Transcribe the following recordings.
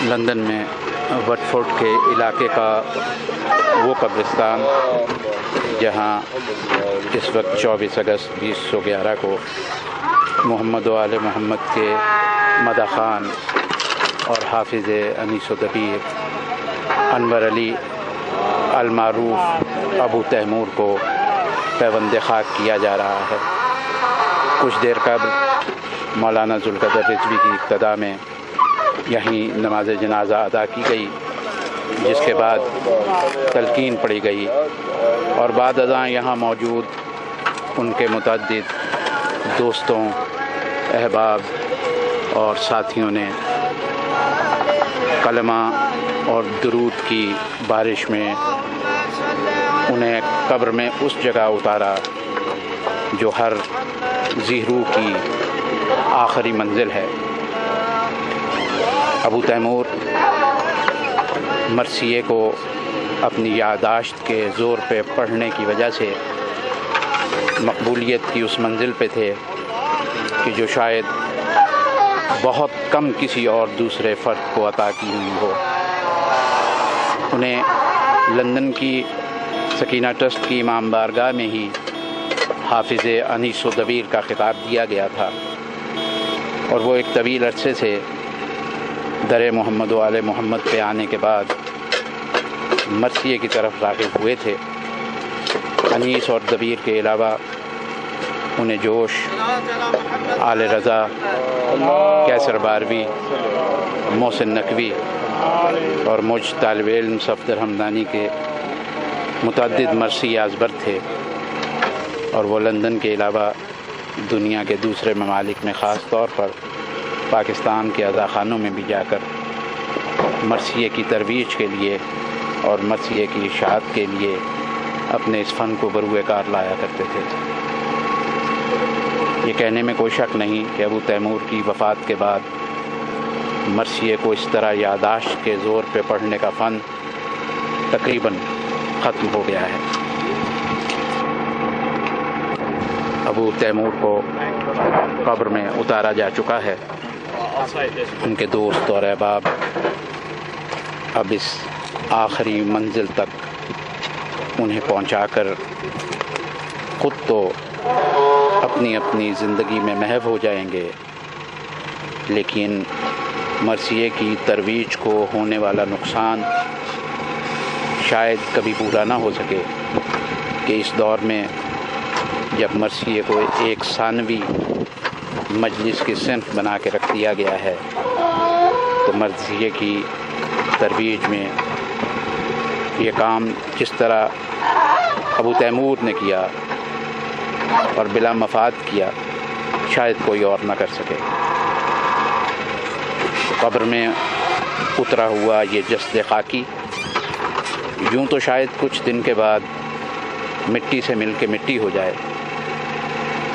London میں وٹفورڈ کے علاقے کا وہ قبرستان جہاں اس وقت 24 اگست 2011 کو محمد و آل محمد کے مدح خان اور حافظ انیس و دبیر انور علی المعروف ابو تیمور کو پیوند خاک کیا جا رہا ہے۔ کچھ دیر قبل مولانا ذوالقدر رضوی کی ابتدا میں یہیں نماز جنازہ ادا کی گئی، جس کے بعد تلقین پڑھی گئی اور بعد ازاں یہاں موجود ان کے متعدد دوستوں، احباب اور ساتھیوں نے کلمہ اور درود کی بارش میں انہیں قبر میں اس جگہ اتارا جو ہر ذی روح کی آخری منزل ہے۔ ابو تیمور مرثیے کو اپنی یادداشت کے زور پہ پڑھنے کی وجہ سے مقبولیت کی اس منزل پہ تھے کہ جو شاید بہت کم کسی اور دوسرے فرد کو عطا کی ہوئی ہو۔ انہیں لندن کی سکینہ ٹرسٹ کی امام بارگاہ میں ہی حافظ انیس و دبیر کا خطاب دیا گیا تھا، اور وہ ایک طویل عرصے سے در محمد و آل محمد پہ آنے کے بعد مرثیے کی طرف راغب ہوئے تھے۔ انیس اور دبیر کے علاوہ انہیں جوش، آل رضا، کیسر باروی، محسن نقوی اور مجھ طالب علم صفدر حمدانی کے متعدد مرثی ازبر تھے، اور وہ لندن کے علاوہ دنیا کے دوسرے ممالک میں، خاص طور پر پاکستان کے عزاخانوں میں بھی جا کر مرثیے کی ترویج کے لیے اور مرثیے کی اشاعت کے لیے اپنے اس فن کو بروئے کار لایا کرتے تھے۔ یہ کہنے میں کوئی شک نہیں کہ ابو تیمور کی وفات کے بعد مرثیے کو اس طرح یادداشت کے زور پہ پڑھنے کا فن تقریباً ختم ہو گیا ہے۔ ابو تیمور کو قبر میں اتارا جا چکا ہے۔ ان کے دوست اور احباب اب اس آخری منزل تک انہیں پہنچا کر خود تو اپنی اپنی زندگی میں محو ہو جائیں گے، لیکن مرثیے کی ترویج کو ہونے والا نقصان شاید کبھی پورا نہ ہو سکے کہ اس دور میں جب مرثیے کو ایک ثانوی مجلس کی صنف بنا کے رکھ دیا گیا ہے، تو مرثیے کی ترویج میں یہ کام جس طرح ابو تیمور نے کیا اور بلا مفاد کیا، شاید کوئی اور نہ کر سکے۔ قبر میں اترا ہوا یہ جسد خاکی یوں تو شاید کچھ دن کے بعد مٹی سے مل کے مٹی ہو جائے،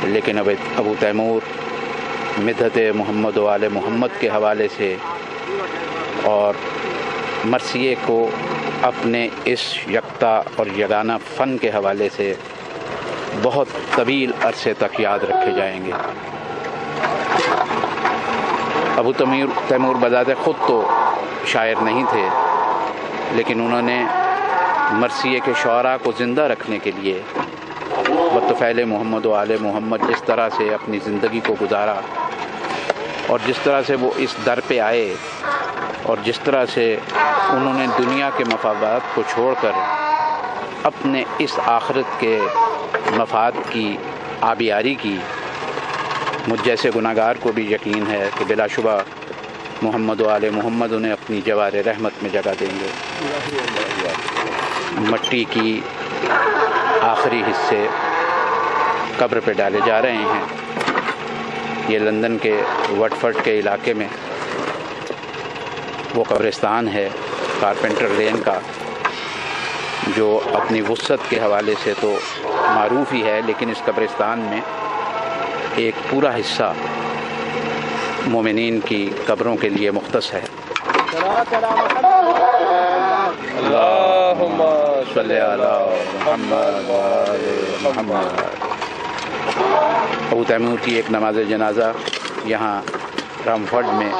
لیکن اب ابو تیمور مدحت محمد و آل محمد کے حوالے سے اور مرثیے کو اپنے اس یکتا اور یگانہ فن کے حوالے سے بہت طویل عرصے تک یاد رکھے جائیں گے۔ ابو تیمور بذات خود تو شاعر نہیں تھے، لیکن انہوں نے مرثیے کے شعراء کو زندہ رکھنے کے لیے بطفیل محمد و آل محمد جس طرح سے اپنی زندگی کو گزارا، اور جس طرح سے وہ اس در پہ آئے، اور جس طرح سے انہوں نے دنیا کے مفادات کو چھوڑ کر اپنے اس آخرت کے مفاد کی آبیاری کی، مجھ جیسے گناہگار کو بھی یقین ہے کہ بلا شبہ محمد و آل محمد انہیں اپنی جوار رحمت میں جگہ دیں گے۔ مٹی کی آخری حصے قبر پہ ڈالے جا رہے ہیں۔ یہ لندن کے وٹفورڈ کے علاقے میں وہ قبرستان ہے کارپینٹر لین کا، جو اپنی وسعت کے حوالے سے تو معروف ہی ہے، لیکن اس قبرستان میں ایک پورا حصہ مومنین کی قبروں کے لیے مختص ہے۔ اللہم صلی علی محمد و آل محمد۔ ابو تیمور کی ایک نماز جنازہ یہاں رامفورڈ میں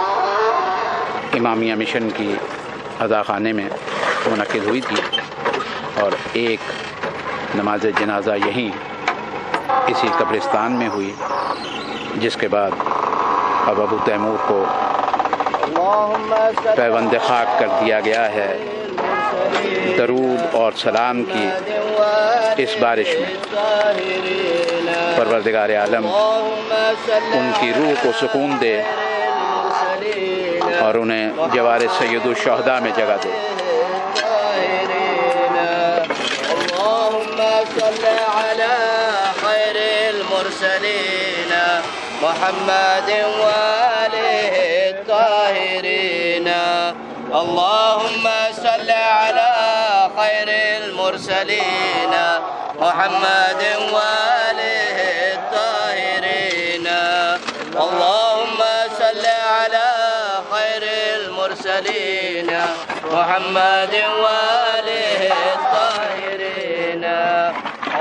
امامیہ مشن کی عزا خانے میں منعقد ہوئی تھی، اور ایک نماز جنازہ یہیں اسی قبرستان میں ہوئی، جس کے بعد اب ابو تیمور کو پیوند خاک کر دیا گیا ہے درود اور سلام کی اس بارش میں۔ پروردگار عالم ان کی روح کو سکون دے اور انہیں جوار سید الشہداء میں جگہ دے۔ محمد وآله الطاهرين اللهم صل على خير المرسلين محمد وآله الطاهرين اللهم صل على خير المرسلين محمد وآله الطاهرين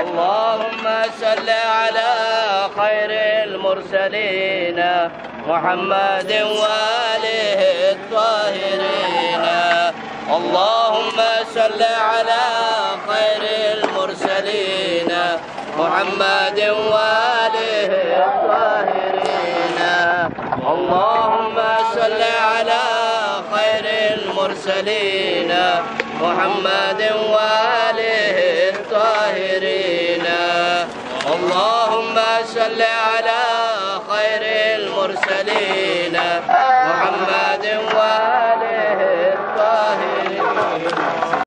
اللهم صل على خير المرسلين محمد وآله الطاهرين اللهم صل على خير المرسلين محمد وآله الطاهرين اللهم صل على خير المرسلين محمد وآله الطاهرين اللهم صل على خير المرسلين محمد وآله